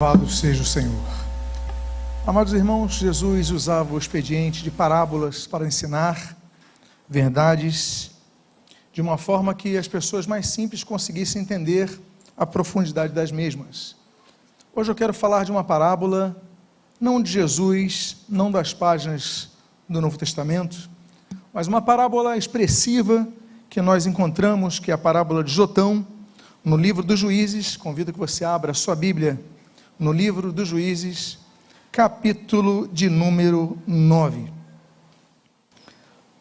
Louvado seja o Senhor. Amados irmãos, Jesus usava o expediente de parábolas para ensinar verdades de uma forma que as pessoas mais simples conseguissem entender a profundidade das mesmas. Hoje eu quero falar de uma parábola, não de Jesus, não das páginas do Novo Testamento, mas uma parábola expressiva que nós encontramos, que é a parábola de Jotão, no livro dos Juízes. Convido que você abra a sua Bíblia no livro dos Juízes, capítulo de número 9.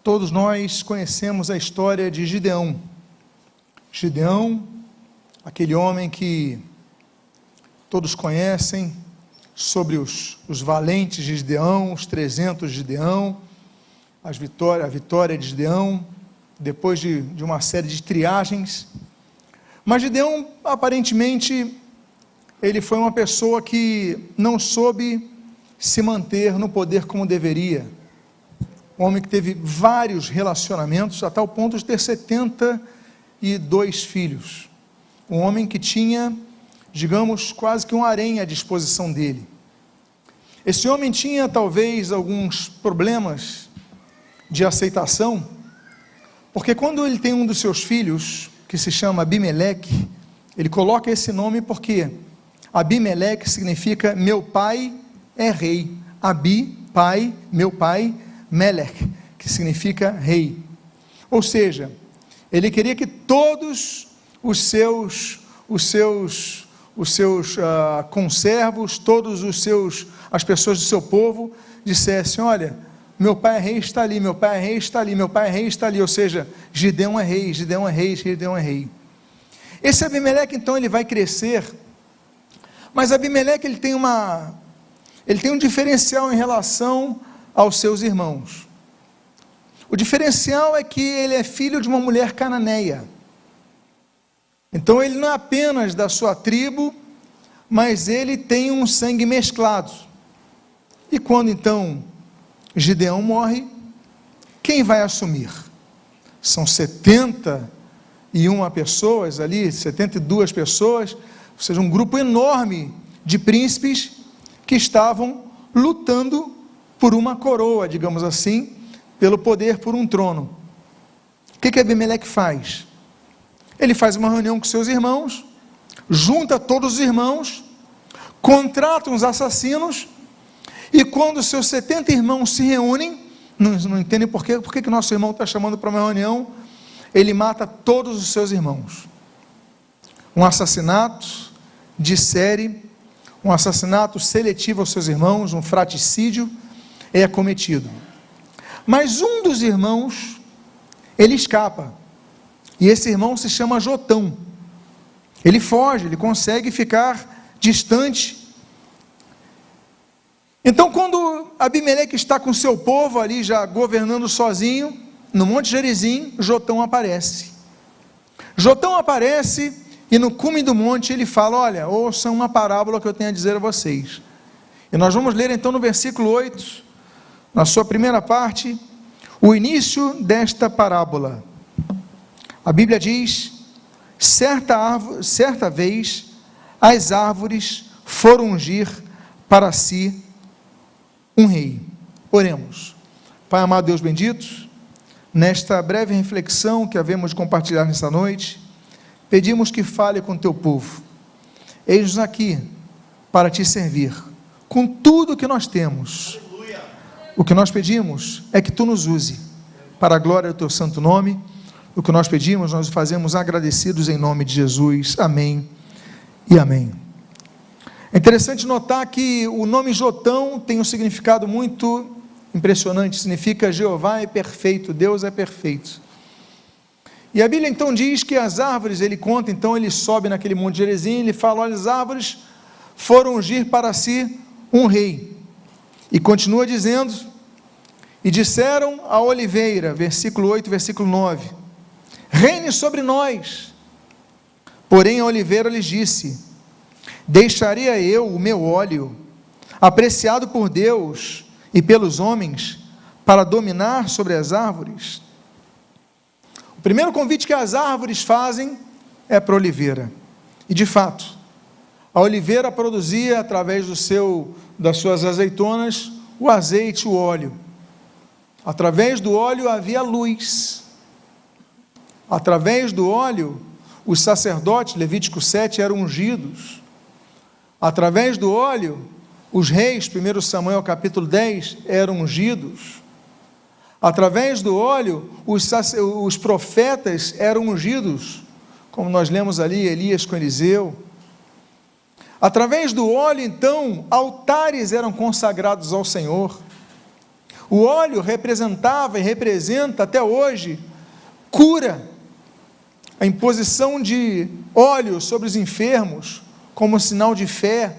Todos nós conhecemos a história de Gideão. Gideão, aquele homem que todos conhecem, sobre os valentes de Gideão, os 300 de Gideão, a vitória de Gideão, depois de uma série de triagens. Mas Gideão, aparentemente, ele foi uma pessoa que não soube se manter no poder como deveria. Um homem que teve vários relacionamentos, a tal ponto de ter 72 filhos. Um homem que tinha, digamos, quase que um harém à disposição dele. Esse homem tinha talvez alguns problemas de aceitação, porque quando ele tem um dos seus filhos, que se chama Abimeleque, ele coloca esse nome porque Abimeleque significa meu pai é rei. Abi, pai, meu pai, Melech, que significa rei. Ou seja, ele queria que todos os seus conservos, as pessoas do seu povo dissessem: olha, meu pai é rei, está ali, meu pai é rei, está ali, meu pai é rei, está ali. Ou seja, Gideão é rei, Gideão é rei, Gideão é rei. Esse Abimeleque, então, ele vai crescer, mas Abimeleque ele tem um diferencial em relação aos seus irmãos. O diferencial é que ele é filho de uma mulher cananeia. Então ele não é apenas da sua tribo, mas ele tem um sangue mesclado. E quando então Gideão morre, quem vai assumir? São 71 pessoas ali, 72 pessoas, ou seja, um grupo enorme de príncipes que estavam lutando por uma coroa, digamos assim, pelo poder, por um trono. O que Abimeleque faz? Ele faz uma reunião com seus irmãos, junta todos os irmãos, contrata uns assassinos, e quando seus 70 irmãos se reúnem, não entendem por que nosso irmão está chamando para uma reunião, ele mata todos os seus irmãos. Um assassinato de série, um assassinato seletivo aos seus irmãos, um fratricídio é cometido. Mas um dos irmãos, ele escapa, e esse irmão se chama Jotão. Ele foge, ele consegue ficar distante. Então, quando Abimeleque está com seu povo ali, já governando sozinho, no Monte Gerizim, Jotão aparece. Jotão aparece, e no cume do monte ele fala: olha, ouçam uma parábola que eu tenho a dizer a vocês. E nós vamos ler então no versículo 8, na sua primeira parte, o início desta parábola. A Bíblia diz: certa vez as árvores foram ungir para si um rei. Oremos. Pai amado, Deus bendito, nesta breve reflexão que havemos de compartilhar nesta noite, pedimos que fale com o teu povo. Eis-nos aqui para te servir, com tudo o que nós temos. Aleluia. O que nós pedimos é que tu nos use, para a glória do teu santo nome. O que nós pedimos, nós o fazemos agradecidos em nome de Jesus. Amém e amém. É interessante notar que o nome Jotão tem um significado muito impressionante. Significa Jeová é perfeito, Deus é perfeito. E a Bíblia então diz que as árvores, ele conta, então ele sobe naquele monte Gerizim, ele fala: olha, as árvores foram ungir para si um rei. E continua dizendo: e disseram a oliveira, versículo 8, versículo 9, reine sobre nós. Porém a oliveira lhes disse: deixaria eu o meu óleo, apreciado por Deus e pelos homens, para dominar sobre as árvores? O primeiro convite que as árvores fazem é para a oliveira. E de fato, A oliveira produzia, através das suas azeitonas, o azeite, o óleo. Através do óleo havia luz. Através do óleo, os sacerdotes, Levítico 7, eram ungidos. Através do óleo, os reis, 1 Samuel capítulo 10, eram ungidos. Através do óleo, os profetas eram ungidos, como nós lemos ali, Elias com Eliseu. Através do óleo, então, altares eram consagrados ao Senhor. O óleo representava e representa até hoje cura, a imposição de óleo sobre os enfermos, como sinal de fé.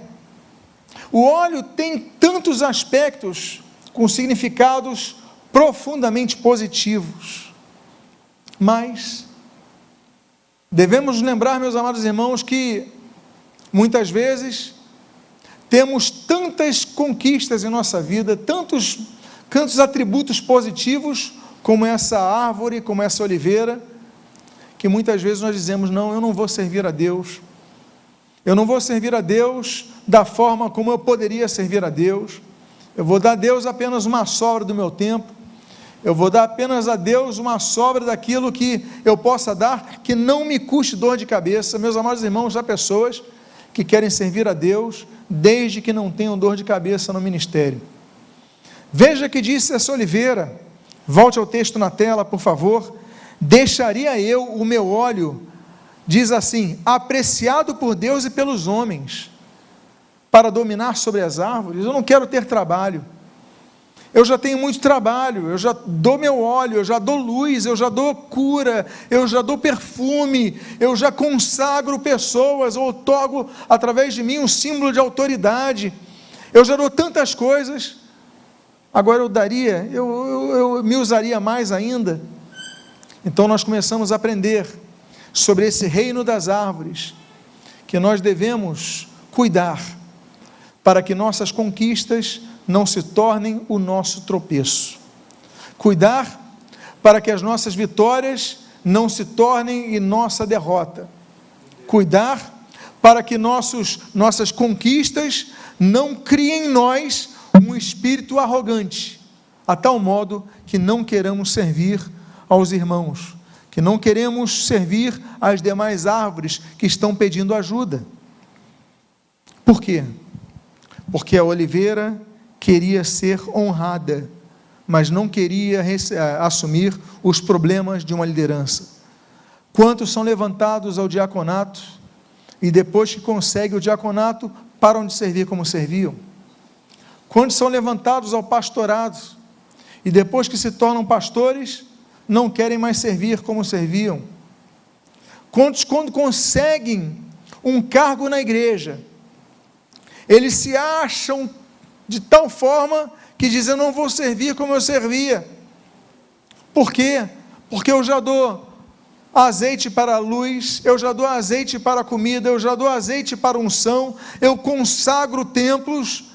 O óleo tem tantos aspectos com significados profundamente positivos, mas devemos lembrar, meus amados irmãos, que muitas vezes temos tantas conquistas em nossa vida, tantos atributos positivos, como essa árvore, como essa oliveira, que muitas vezes nós dizemos: não, eu não vou servir a Deus, eu não vou servir a Deus da forma como eu poderia servir a Deus, eu vou dar a Deus apenas uma sobra do meu tempo, eu vou dar apenas a Deus uma sobra daquilo que eu possa dar, que não me custe dor de cabeça. Meus amados irmãos, há pessoas que querem servir a Deus, desde que não tenham dor de cabeça no ministério. Veja que disse essa oliveira, volte ao texto na tela, por favor: deixaria eu o meu óleo, diz assim, apreciado por Deus e pelos homens, para dominar sobre as árvores? Eu não quero ter trabalho, eu já tenho muito trabalho, eu já dou meu óleo, eu já dou luz, eu já dou cura, eu já dou perfume, eu já consagro pessoas, ou otorgo através de mim um símbolo de autoridade, eu já dou tantas coisas, agora eu me usaria mais ainda. Então nós começamos a aprender sobre esse reino das árvores, que nós devemos cuidar, para que nossas conquistas não se tornem o nosso tropeço. Cuidar para que as nossas vitórias não se tornem em nossa derrota. Cuidar para que nossas conquistas não criem em nós um espírito arrogante, a tal modo que não queremos servir aos irmãos, que não queremos servir às demais árvores que estão pedindo ajuda. Por quê? Porque a oliveira queria ser honrada, mas não queria assumir os problemas de uma liderança. Quantos são levantados ao diaconato e depois que conseguem o diaconato, param de servir como serviam? Quantos são levantados ao pastorado e depois que se tornam pastores, não querem mais servir como serviam? Quantos, quando conseguem um cargo na igreja, eles se acham de tal forma que dizem: eu não vou servir como eu servia. Por quê? Porque eu já dou azeite para a luz, eu já dou azeite para a comida, eu já dou azeite para a unção, eu consagro templos,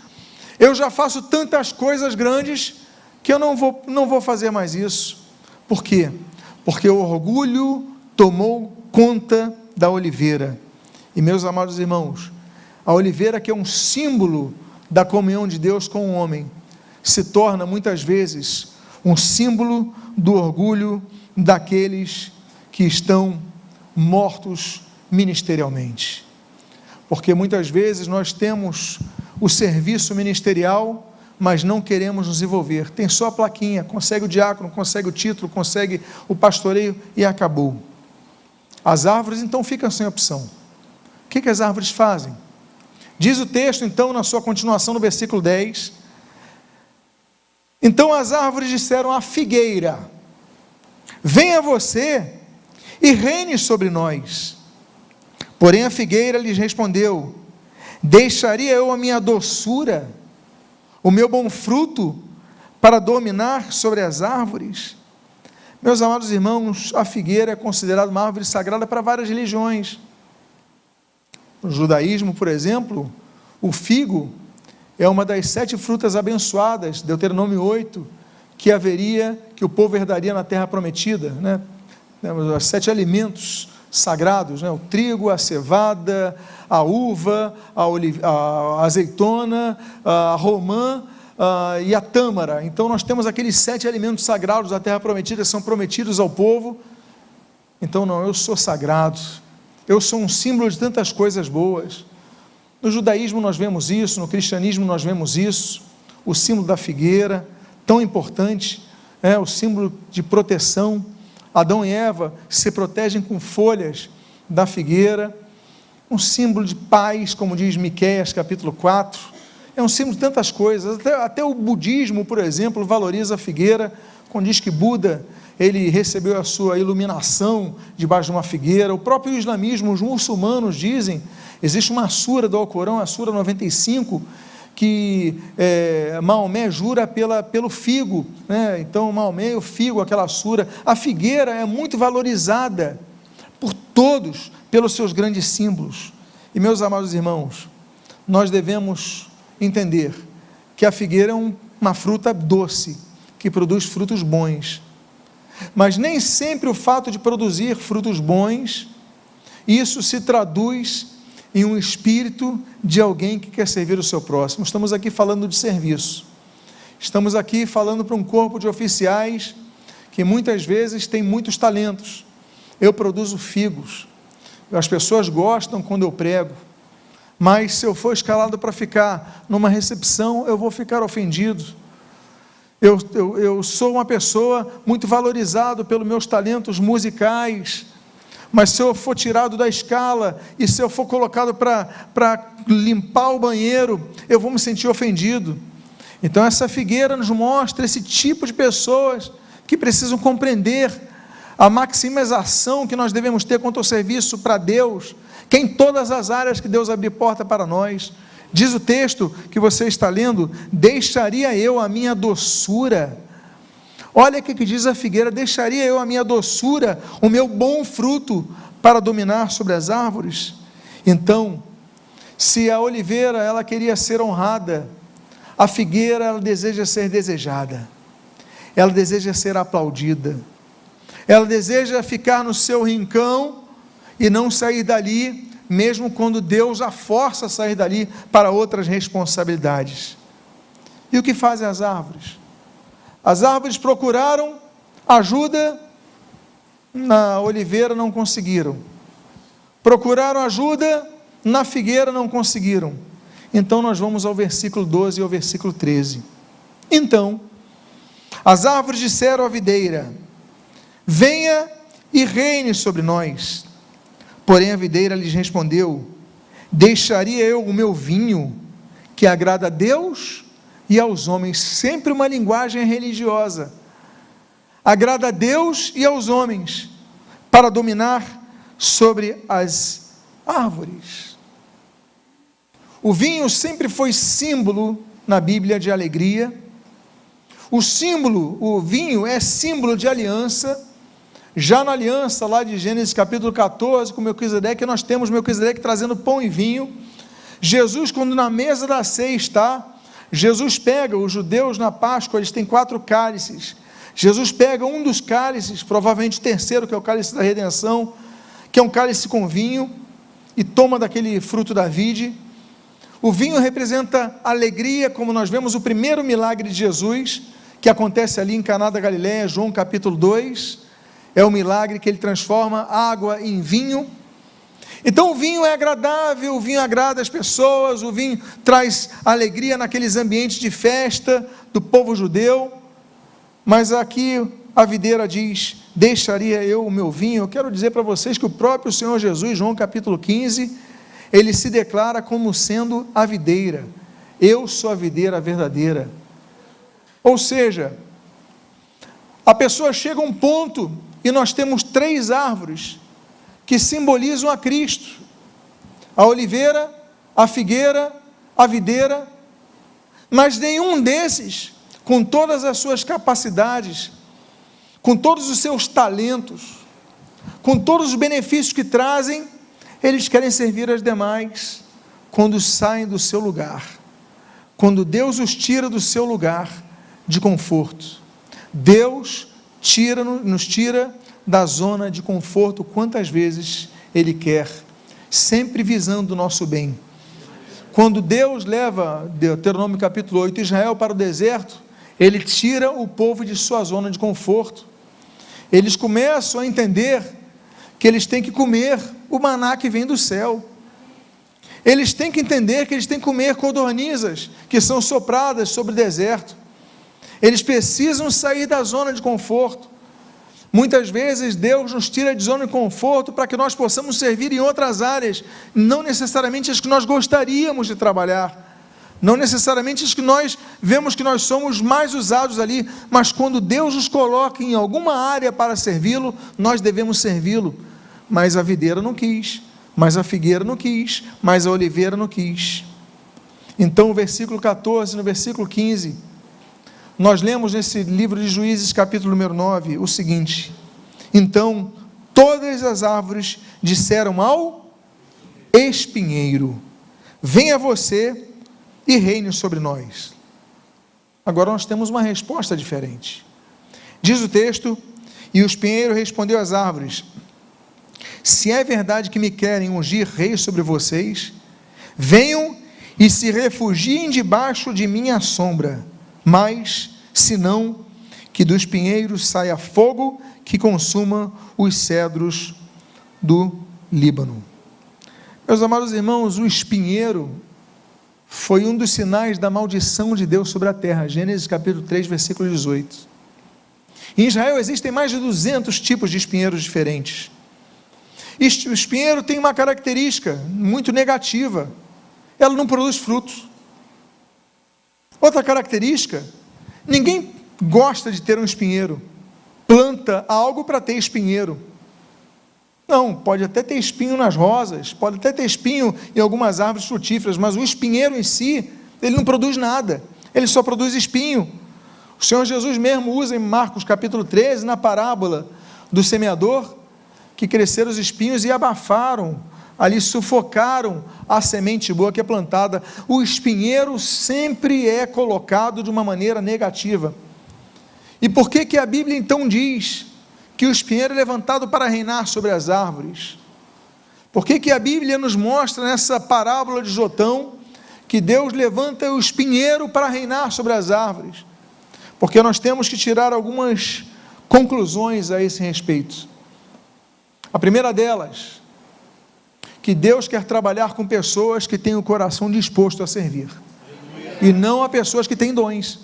eu já faço tantas coisas grandes, que eu não vou fazer mais isso. Por quê? Porque o orgulho tomou conta da oliveira. E, meus amados irmãos, a oliveira, que é um símbolo da comunhão de Deus com o homem, se torna muitas vezes um símbolo do orgulho daqueles que estão mortos ministerialmente. Porque muitas vezes nós temos o serviço ministerial, mas não queremos nos envolver. Tem só a plaquinha, consegue o diácono, consegue o título, consegue o pastoreio e acabou. As árvores então ficam sem opção. O que as árvores fazem? Diz o texto então, na sua continuação, no versículo 10, então as árvores disseram à figueira: venha você e reine sobre nós. Porém a figueira lhes respondeu: deixaria eu a minha doçura, o meu bom fruto, para dominar sobre as árvores? Meus amados irmãos, a figueira é considerada uma árvore sagrada para várias religiões. No judaísmo, por exemplo, o figo é uma das 7 frutas abençoadas, Deuteronômio 8, que o povo herdaria na terra prometida, né? Os 7 alimentos sagrados, né? O trigo, a cevada, a uva, a azeitona, a romã e a tâmara. Então nós temos aqueles 7 alimentos sagrados da terra prometida, que são prometidos ao povo. Então não, eu sou sagrado, eu sou um símbolo de tantas coisas boas. No judaísmo nós vemos isso, no cristianismo nós vemos isso, o símbolo da figueira, tão importante, o símbolo de proteção. Adão e Eva se protegem com folhas da figueira, um símbolo de paz, como diz Miqueias capítulo 4, é um símbolo de tantas coisas. Até o budismo, por exemplo, valoriza a figueira, quando diz que Buda, ele recebeu a sua iluminação debaixo de uma figueira. O próprio islamismo, os muçulmanos dizem, existe uma sura do Alcorão, a sura 95, que Maomé jura pelo figo, né? Então Maomé, o figo, aquela sura, a figueira é muito valorizada por todos, pelos seus grandes símbolos. E meus amados irmãos, nós devemos entender que a figueira é uma fruta doce, que produz frutos bons, mas nem sempre o fato de produzir frutos bons, isso se traduz em um espírito de alguém que quer servir o seu próximo. Estamos aqui falando de serviço, estamos aqui falando para um corpo de oficiais, que muitas vezes tem muitos talentos. Eu produzo figos, as pessoas gostam quando eu prego, mas se eu for escalado para ficar numa recepção, eu vou ficar ofendido. Eu sou uma pessoa muito valorizado pelos meus talentos musicais, mas se eu for tirado da escala, e se eu for colocado para limpar o banheiro, eu vou me sentir ofendido. Então essa figueira nos mostra esse tipo de pessoas, que precisam compreender a maximização que nós devemos ter quanto ao serviço para Deus, que é em todas as áreas que Deus abre porta para nós. Diz o texto que você está lendo, deixaria eu a minha doçura. Olha o que diz a figueira, deixaria eu a minha doçura, o meu bom fruto, para dominar sobre as árvores. Então, se a oliveira, ela queria ser honrada, a figueira, ela deseja ser desejada, ela deseja ser aplaudida, ela deseja ficar no seu rincão, e não sair dali, mesmo quando Deus a força a sair dali, para outras responsabilidades. E o que fazem as árvores? As árvores procuraram ajuda na oliveira, não conseguiram. Procuraram ajuda na figueira, não conseguiram. Então nós vamos ao versículo 12 e ao versículo 13. Então, as árvores disseram à videira: venha e reine sobre nós. Porém a videira lhes respondeu: deixaria eu o meu vinho, que agrada a Deus e aos homens. Sempre uma linguagem religiosa. Agrada a Deus e aos homens, para dominar sobre as árvores. O vinho sempre foi símbolo na Bíblia de alegria. O vinho é símbolo de aliança. Já na aliança lá de Gênesis capítulo 14, com Melquisedeque, nós temos Melquisedeque trazendo pão e vinho. Jesus, quando na mesa da ceia está, Jesus pega, os judeus na Páscoa, eles têm 4 cálices. Jesus pega um dos cálices, provavelmente o terceiro, que é o cálice da redenção, que é um cálice com vinho, e toma daquele fruto da vide. O vinho representa alegria, como nós vemos o primeiro milagre de Jesus, que acontece ali em Caná da Galileia, João capítulo 2, é o milagre que ele transforma água em vinho. Então o vinho é agradável, o vinho agrada as pessoas, o vinho traz alegria naqueles ambientes de festa do povo judeu. Mas aqui a videira diz: deixaria eu o meu vinho. Eu quero dizer para vocês que o próprio Senhor Jesus, João capítulo 15, ele se declara como sendo a videira. Eu sou a videira verdadeira. Ou seja, a pessoa chega a um ponto, e nós temos 3 árvores que simbolizam a Cristo: a oliveira, a figueira, a videira. Mas nenhum desses, com todas as suas capacidades, com todos os seus talentos, com todos os benefícios que trazem, eles querem servir as demais. Quando saem do seu lugar, quando Deus os tira do seu lugar de conforto, Deus nos tira da zona de conforto quantas vezes Ele quer, sempre visando o nosso bem. Quando Deus leva, Deuteronômio capítulo 8, Israel para o deserto, Ele tira o povo de sua zona de conforto. Eles começam a entender que eles têm que comer o maná que vem do céu. Eles têm que entender que eles têm que comer codornizas que são sopradas sobre o deserto. Eles precisam sair da zona de conforto. Muitas vezes Deus nos tira de zona de conforto para que nós possamos servir em outras áreas, não necessariamente as que nós gostaríamos de trabalhar, não necessariamente as que nós vemos que nós somos mais usados ali, mas quando Deus nos coloca em alguma área para servi-lo, nós devemos servi-lo. Mas a videira não quis, mas a figueira não quis, mas a oliveira não quis. Então, no versículo 14, no versículo 15, nós lemos nesse livro de Juízes, capítulo número 9, o seguinte: então, todas as árvores disseram ao espinheiro: venha você e reine sobre nós. Agora nós temos uma resposta diferente. Diz o texto: e o espinheiro respondeu às árvores: se é verdade que me querem ungir rei sobre vocês, venham e se refugiem debaixo de minha sombra, mas, se não, que dos pinheiros saia fogo que consuma os cedros do Líbano. Meus amados irmãos, o espinheiro foi um dos sinais da maldição de Deus sobre a terra. Gênesis capítulo 3, versículo 18. Em Israel existem mais de 200 tipos de espinheiros diferentes. O espinheiro tem uma característica muito negativa: ela não produz frutos. Outra característica: ninguém gosta de ter um espinheiro, planta algo para ter espinheiro. Não, pode até ter espinho nas rosas, pode até ter espinho em algumas árvores frutíferas, mas o espinheiro em si, ele não produz nada, ele só produz espinho. O Senhor Jesus mesmo usa em Marcos capítulo 13, na parábola do semeador, que cresceram os espinhos e abafaram, ali sufocaram a semente boa que é plantada. O espinheiro sempre é colocado de uma maneira negativa. E por que a Bíblia então diz que o espinheiro é levantado para reinar sobre as árvores? Por que a Bíblia nos mostra nessa parábola de Jotão que Deus levanta o espinheiro para reinar sobre as árvores? Porque nós temos que tirar algumas conclusões a esse respeito. A primeira delas, que Deus quer trabalhar com pessoas que têm o coração disposto a servir, e não a pessoas que têm dons.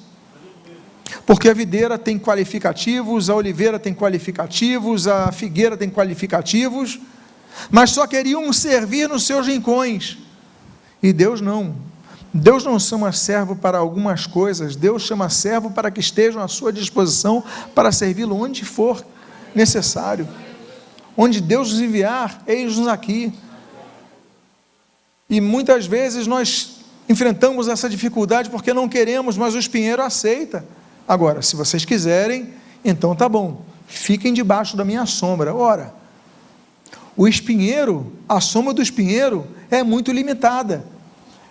Porque a videira tem qualificativos, a oliveira tem qualificativos, a figueira tem qualificativos, mas só queriam servir nos seus rincões. E Deus não. Deus não chama servo para algumas coisas, Deus chama servo para que estejam à sua disposição para servi-lo onde for necessário. Onde Deus nos enviar, eis-nos aqui. E muitas vezes nós enfrentamos essa dificuldade porque não queremos, mas o espinheiro aceita. Agora, se vocês quiserem, então tá bom, fiquem debaixo da minha sombra. Ora, o espinheiro, a sombra do espinheiro é muito limitada,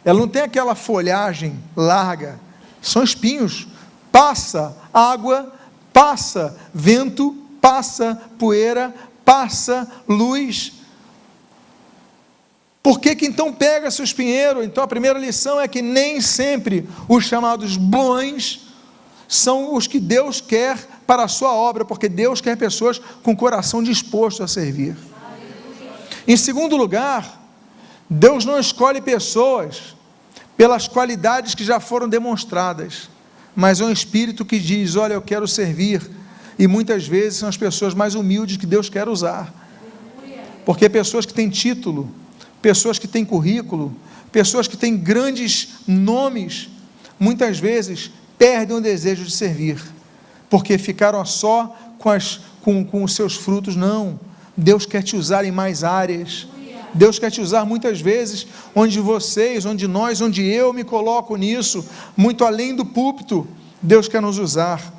ela não tem aquela folhagem larga, são espinhos, passa água, passa vento, passa poeira, passa luz. Por que então pega-se o espinheiro? Então a primeira lição é que nem sempre os chamados bons são os que Deus quer para a sua obra, porque Deus quer pessoas com coração disposto a servir. Em segundo lugar, Deus não escolhe pessoas pelas qualidades que já foram demonstradas, mas é um espírito que diz: olha, eu quero servir. E muitas vezes são as pessoas mais humildes que Deus quer usar, porque pessoas que têm título, pessoas que têm currículo, pessoas que têm grandes nomes, muitas vezes perdem o desejo de servir, porque ficaram só com os seus frutos. Não, Deus quer te usar em mais áreas, Deus quer te usar muitas vezes, onde vocês, onde nós, onde eu me coloco nisso, muito além do púlpito, Deus quer nos usar.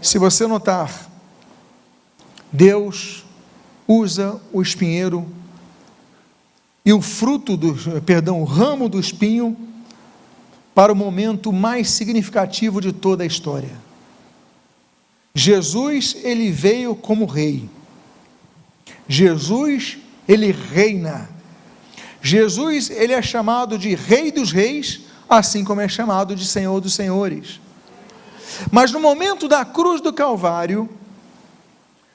Se você notar, Deus usa o espinheiro e o ramo do espinho para o momento mais significativo de toda a história. Jesus, ele veio como rei. Jesus, ele reina. Jesus, ele é chamado de Rei dos Reis, assim como é chamado de Senhor dos Senhores. Mas no momento da cruz do Calvário,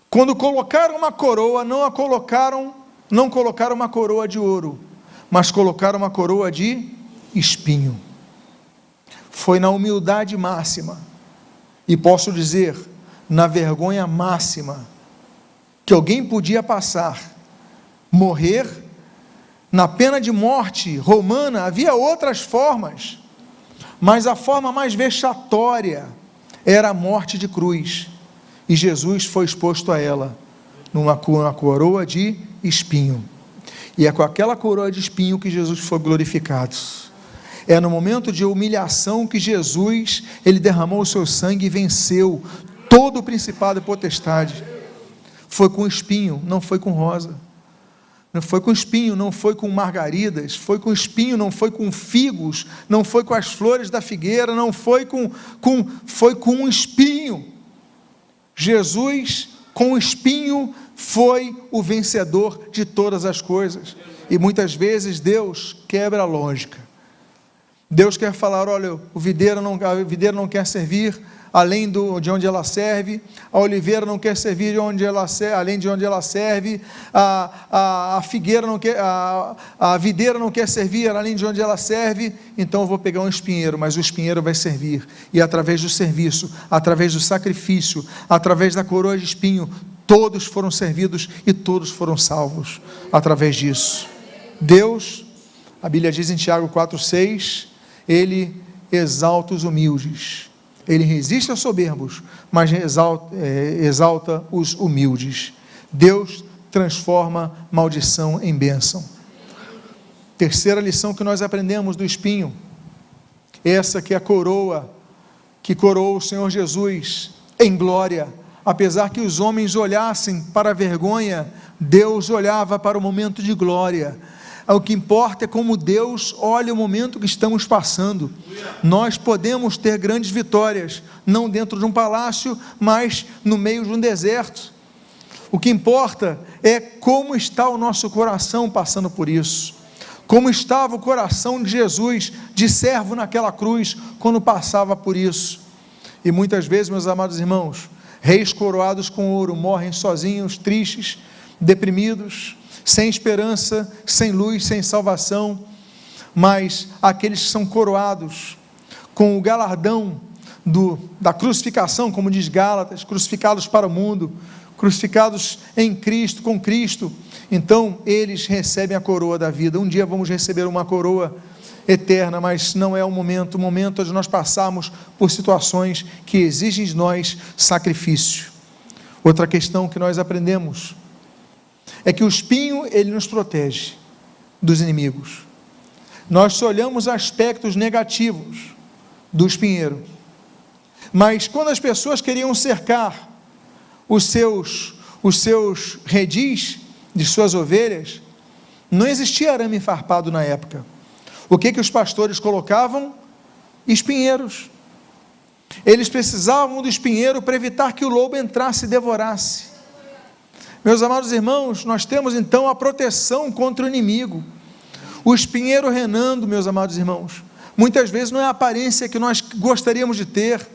quando colocaram uma coroa, não colocaram uma coroa de ouro, mas colocaram uma coroa de espinho. Foi na humildade máxima, e posso dizer, na vergonha máxima, que alguém podia passar, morrer, na pena de morte romana. Havia outras formas, mas a forma mais vexatória era a morte de cruz, e Jesus foi exposto a ela, numa coroa de espinho, e é com aquela coroa de espinho que Jesus foi glorificado. É no momento de humilhação que Jesus, ele derramou o seu sangue e venceu todo o principado e potestade. Foi com espinho, não foi com rosa. Não foi com espinho, não foi com margaridas. Foi com espinho, não foi com figos. Não foi com as flores da figueira. Não foi foi com um espinho. Jesus, com o espinho, foi o vencedor de todas as coisas. E muitas vezes Deus quebra a lógica. Deus quer falar: olha, a videira não quer servir além de onde ela serve, a oliveira não quer servir além de onde ela serve, a figueira não quer, a videira não quer servir além de onde ela serve. Então eu vou pegar um espinheiro, mas o espinheiro vai servir, e através do serviço, através do sacrifício, através da coroa de espinho, todos foram servidos e todos foram salvos através disso. Deus, a Bíblia diz em Tiago 4,6, ele exalta os humildes. Ele resiste aos soberbos, mas exalta os humildes. Deus transforma maldição em bênção. Terceira lição que nós aprendemos do espinho, essa que é a coroa, que coroou o Senhor Jesus em glória. Apesar que os homens olhassem para a vergonha, Deus olhava para o momento de glória. O que importa é como Deus olha o momento que estamos passando. Nós podemos ter grandes vitórias, não dentro de um palácio, mas no meio de um deserto. O que importa é como está o nosso coração passando por isso. Como estava o coração de Jesus, de servo naquela cruz, quando passava por isso. E muitas vezes, meus amados irmãos, reis coroados com ouro morrem sozinhos, tristes, deprimidos, sem esperança, sem luz, sem salvação. Mas aqueles que são coroados com o galardão da crucificação, como diz Gálatas, crucificados para o mundo, crucificados em Cristo, com Cristo, então eles recebem a coroa da vida. Um dia vamos receber uma coroa eterna, mas não é o momento onde nós passamos por situações que exigem de nós sacrifício. Outra questão que nós aprendemos é que o espinho, ele nos protege dos inimigos. Nós só olhamos aspectos negativos do espinheiro, mas quando as pessoas queriam cercar os seus redis de suas ovelhas, não existia arame farpado na época. O que os pastores colocavam? Espinheiros. Eles precisavam do espinheiro para evitar que o lobo entrasse e devorasse. Meus amados irmãos, nós temos então a proteção contra o inimigo. O espinheiro renando, meus amados irmãos, muitas vezes não é a aparência que nós gostaríamos de ter,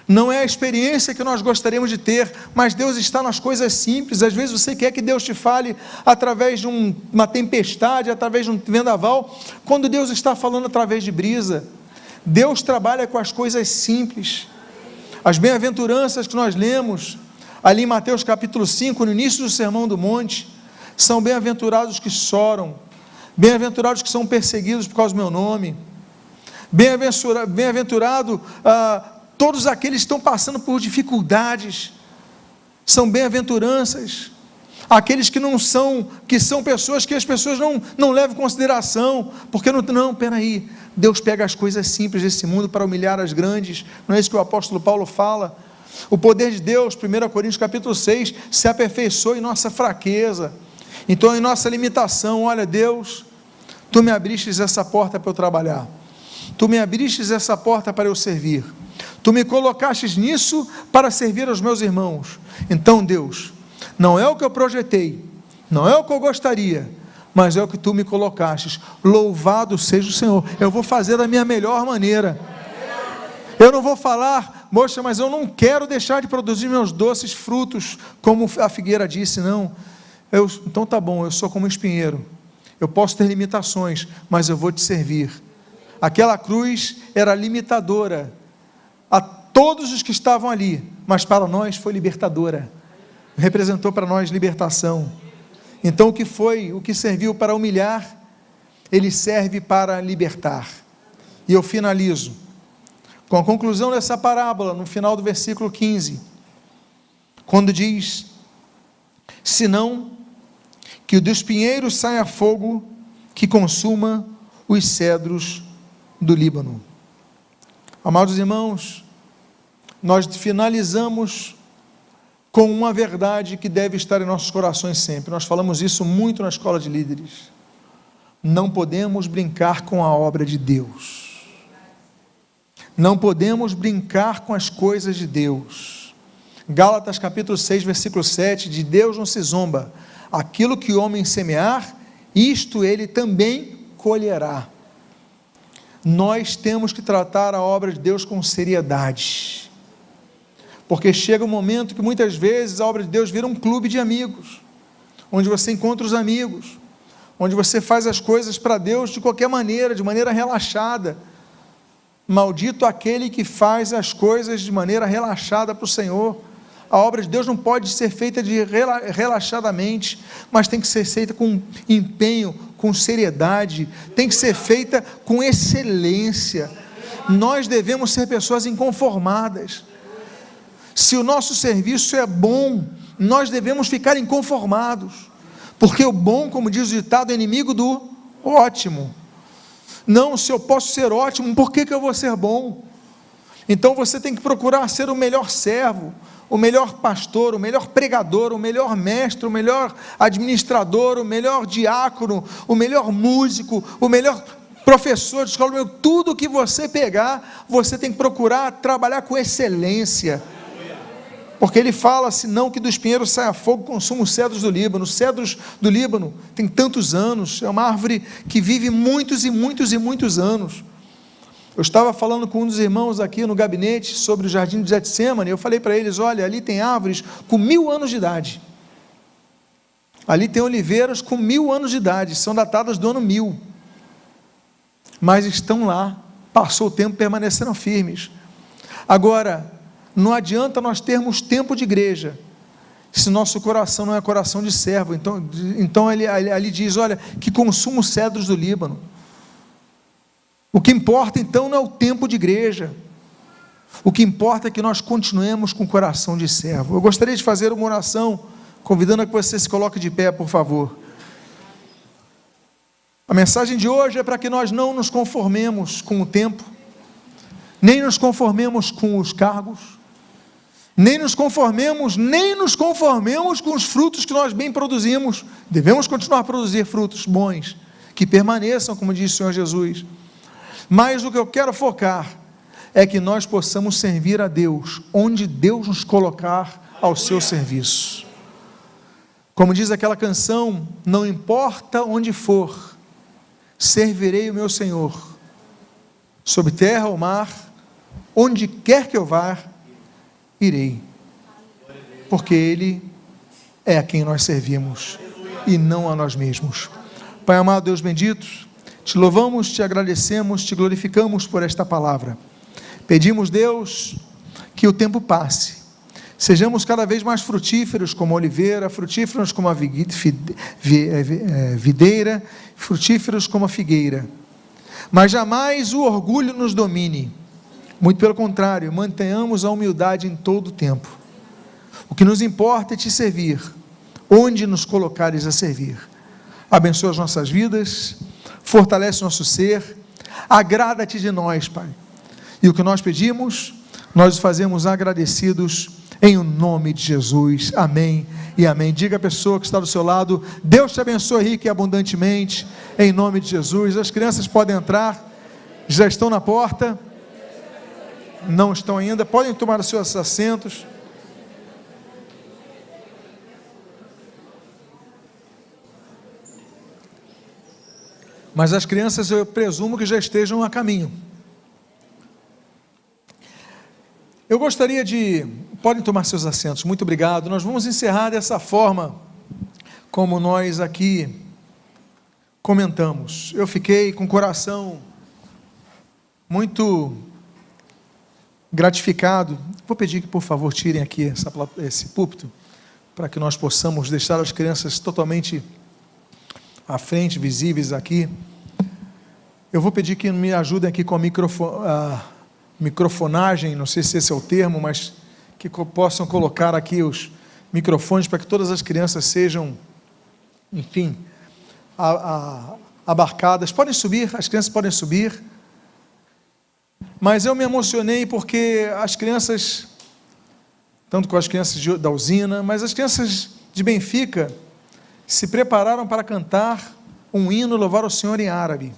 não é a experiência que nós gostaríamos de ter, mas Deus está nas coisas simples. Às vezes você quer que Deus te fale através de uma tempestade, através de um vendaval, quando Deus está falando através de brisa. Deus trabalha com as coisas simples. As bem-aventuranças que nós lemos ali em Mateus capítulo 5, no início do Sermão do Monte, são bem-aventurados que choram, bem-aventurados que são perseguidos por causa do meu nome, bem-aventurado todos aqueles que estão passando por dificuldades, são bem-aventuranças, aqueles que são pessoas que as pessoas não levam em consideração, porque peraí, Deus pega as coisas simples desse mundo para humilhar as grandes. Não é isso que o apóstolo Paulo fala? O poder de Deus, 1 Coríntios capítulo 6, se aperfeiçoa em nossa fraqueza. Então, em nossa limitação, olha, Deus, Tu me abristes essa porta para eu trabalhar, Tu me abristes essa porta para eu servir, Tu me colocastes nisso para servir aos meus irmãos. Então, Deus, não é o que eu projetei, não é o que eu gostaria, mas é o que Tu me colocastes. Louvado seja o Senhor. Eu vou fazer da minha melhor maneira. Eu não vou falar, moça, mas eu não quero deixar de produzir meus doces frutos, como a figueira disse, não. Então tá bom, eu sou como um espinheiro. Eu posso ter limitações, mas eu vou te servir. Aquela cruz era limitadora a todos os que estavam ali, mas para nós foi libertadora. Representou para nós libertação. Então o que serviu para humilhar, ele serve para libertar. E eu finalizo com a conclusão dessa parábola, no final do versículo 15, quando diz: senão que do espinheiro saia fogo que consuma os cedros do Líbano. Amados irmãos, nós finalizamos com uma verdade que deve estar em nossos corações sempre. Nós falamos isso muito na escola de líderes. Não podemos brincar com a obra de Deus. Não podemos brincar com as coisas de Deus. Gálatas capítulo 6, versículo 7, de Deus não se zomba. Aquilo que o homem semear, isto ele também colherá. Nós temos que tratar a obra de Deus com seriedade. Porque chega um momento que muitas vezes a obra de Deus vira um clube de amigos, onde você encontra os amigos, onde você faz as coisas para Deus de qualquer maneira, de maneira relaxada. Maldito aquele que faz as coisas de maneira relaxada para o Senhor. A obra de Deus não pode ser feita relaxadamente, mas tem que ser feita com empenho, com seriedade, tem que ser feita com excelência. Nós devemos ser pessoas inconformadas. Se o nosso serviço é bom, nós devemos ficar inconformados, porque o bom, como diz o ditado, é inimigo do ótimo. Não, se eu posso ser ótimo, por que eu vou ser bom? Então você tem que procurar ser o melhor servo, o melhor pastor, o melhor pregador, o melhor mestre, o melhor administrador, o melhor diácono, o melhor músico, o melhor professor de escola. Tudo que você pegar, você tem que procurar trabalhar com excelência. Porque ele fala, senão que do espinheiro saia fogo, consuma os cedros do Líbano. Os cedros do Líbano tem tantos anos, é uma árvore que vive muitos e muitos e muitos anos. Eu estava falando com um dos irmãos aqui no gabinete sobre o jardim de Getsêmani, eu falei para eles, olha, ali tem árvores com 1000 anos de idade. Ali tem oliveiras com 1000 anos de idade, são datadas do ano 1000. Mas estão lá, passou o tempo, permaneceram firmes. Agora, não adianta nós termos tempo de igreja, se nosso coração não é coração de servo. Então ele ali diz, olha, que consuma os cedros do Líbano. O que importa então não é o tempo de igreja, o que importa é que nós continuemos com o coração de servo. Eu gostaria de fazer uma oração, convidando a que você se coloque de pé, por favor. A mensagem de hoje é para que nós não nos conformemos com o tempo, nem nos conformemos com os cargos, nem nos conformemos com os frutos que nós bem produzimos. Devemos continuar a produzir frutos bons, que permaneçam, como disse o Senhor Jesus. Mas o que eu quero focar é que nós possamos servir a Deus, onde Deus nos colocar ao seu serviço. Como diz aquela canção, não importa onde for, servirei o meu Senhor, sobre terra ou mar, onde quer que eu vá, irei, porque Ele é a quem nós servimos, e não a nós mesmos. Pai amado, Deus bendito, te louvamos, te agradecemos, te glorificamos por esta palavra. Pedimos, Deus, que o tempo passe, sejamos cada vez mais frutíferos como a oliveira, frutíferos como a videira, frutíferos como a figueira, mas jamais o orgulho nos domine. Muito pelo contrário, mantenhamos a humildade em todo o tempo. O que nos importa é te servir, onde nos colocares a servir. Abençoa as nossas vidas, fortalece nosso ser, agrada-te de nós, Pai. E o que nós pedimos, nós fazemos agradecidos em o nome de Jesus. Amém e amém. Diga à pessoa que está do seu lado, Deus te abençoe rica e abundantemente, em nome de Jesus. As crianças podem entrar, já estão na porta. não estão ainda, podem tomar os seus assentos. Mas as crianças eu presumo que já estejam a caminho. Eu gostaria de... Podem tomar seus assentos, muito obrigado. Nós vamos encerrar dessa forma, como nós aqui comentamos. Eu fiquei com o coração muito gratificado. Vou pedir que, por favor, tirem aqui esse púlpito, para que nós possamos deixar as crianças totalmente à frente, visíveis aqui. Eu vou pedir que me ajudem aqui com a microfonagem, não sei se esse é o termo, mas que possam colocar aqui os microfones para que todas as crianças sejam, enfim, abarcadas. Podem subir, as crianças podem subir. Mas eu me emocionei porque as crianças, tanto com as crianças da usina, mas as crianças de Benfica se prepararam para cantar um hino e louvar o Senhor em árabe.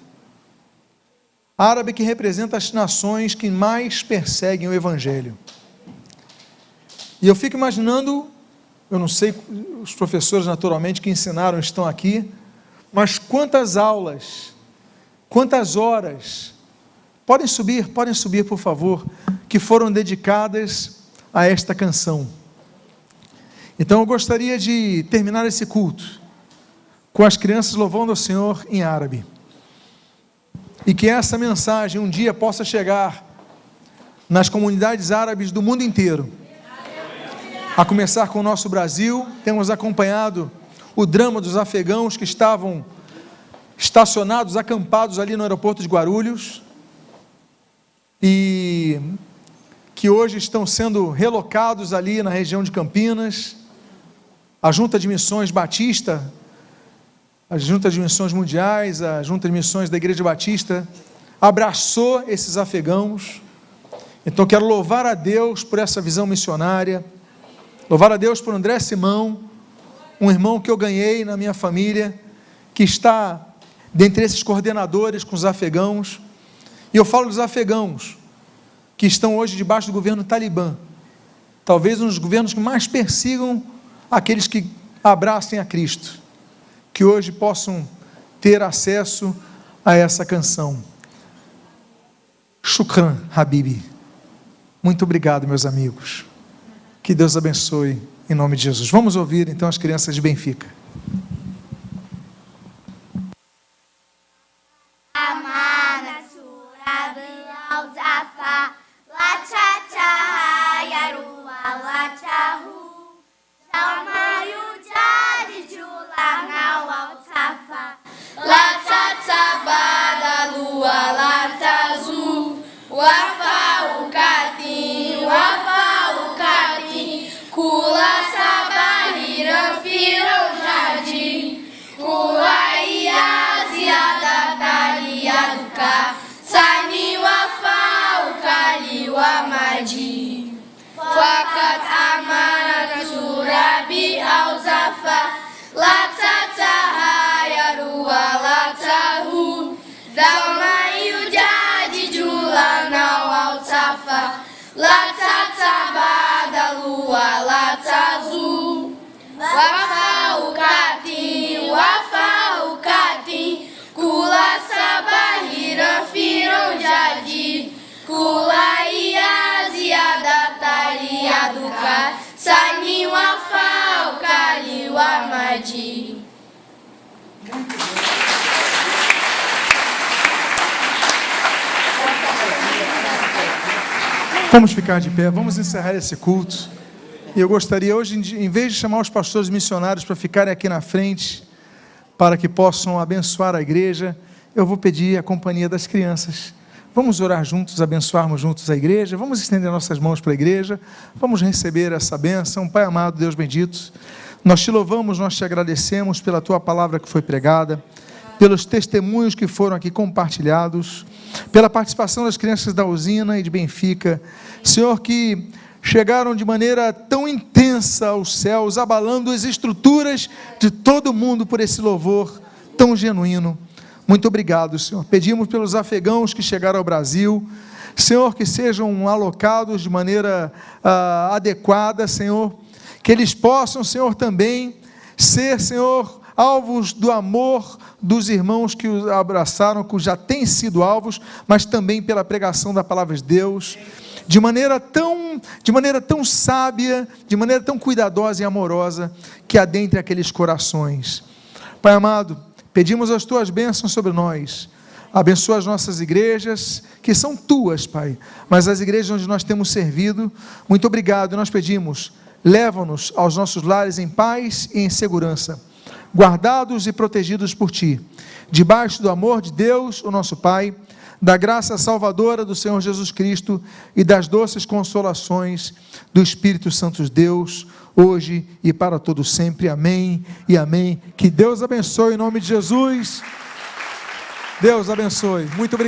Árabe que representa as nações que mais perseguem o Evangelho. E eu fico imaginando, eu não sei, os professores naturalmente que ensinaram estão aqui, mas quantas aulas, quantas horas, podem subir por favor, que foram dedicadas a esta canção. Então eu gostaria de terminar esse culto com as crianças louvando ao Senhor em árabe. E que essa mensagem um dia possa chegar nas comunidades árabes do mundo inteiro. A começar com o nosso Brasil, temos acompanhado o drama dos afegãos que estavam estacionados, acampados ali no aeroporto de Guarulhos, e que hoje estão sendo relocados ali na região de Campinas. A Junta de Missões Batista, a Junta de Missões Mundiais, a Junta de Missões da Igreja Batista, abraçou esses afegãos. Então quero louvar a Deus por essa visão missionária, louvar a Deus por André Simão, um irmão que eu ganhei na minha família, que está dentre esses coordenadores com os afegãos. E eu falo dos afegãos que estão hoje debaixo do governo talibã, talvez um dos governos que mais persigam aqueles que abracem a Cristo, que hoje possam ter acesso a essa canção. Shukran, Habibi. Muito obrigado, meus amigos. Que Deus abençoe, em nome de Jesus. Vamos ouvir então as crianças de Benfica. Fakat amanat surabi auzafa la tatahayaru wa la tahu dama yujadiju lana wa tafa la tatabadalu wa la tazu wafaukatin kula sabahira firon jadi kula iya ziyadatari yaduka sani wafau kali wa maji. Vamos ficar de pé, vamos encerrar esse culto. E eu gostaria hoje, em vez de chamar os pastores missionários para ficarem aqui na frente, para que possam abençoar a igreja, eu vou pedir a companhia das crianças. Vamos orar juntos, abençoarmos juntos a igreja, vamos estender nossas mãos para a igreja, vamos receber essa bênção. Pai amado, Deus bendito, nós te louvamos, nós te agradecemos pela tua palavra que foi pregada, pelos testemunhos que foram aqui compartilhados, pela participação das crianças da usina e de Benfica, Senhor, que chegaram de maneira tão intensa aos céus, abalando as estruturas de todo mundo por esse louvor tão genuíno. Muito obrigado, Senhor. Pedimos pelos afegãos que chegaram ao Brasil, Senhor, que sejam alocados de maneira adequada, Senhor, que eles possam, Senhor, também ser, Senhor, alvos do amor dos irmãos que os abraçaram, que já têm sido alvos, mas também pela pregação da palavra de Deus, de maneira tão sábia, de maneira tão cuidadosa e amorosa, que adentre aqueles corações. Pai amado, pedimos as Tuas bênçãos sobre nós. Abençoa as nossas igrejas, que são Tuas, Pai, mas as igrejas onde nós temos servido, muito obrigado, nós pedimos, leva-nos aos nossos lares em paz e em segurança, guardados e protegidos por Ti, debaixo do amor de Deus, o nosso Pai, da graça salvadora do Senhor Jesus Cristo e das doces consolações do Espírito Santo de Deus, hoje e para todo sempre. Amém e amém. Que Deus abençoe em nome de Jesus. Deus abençoe. Muito obrigado.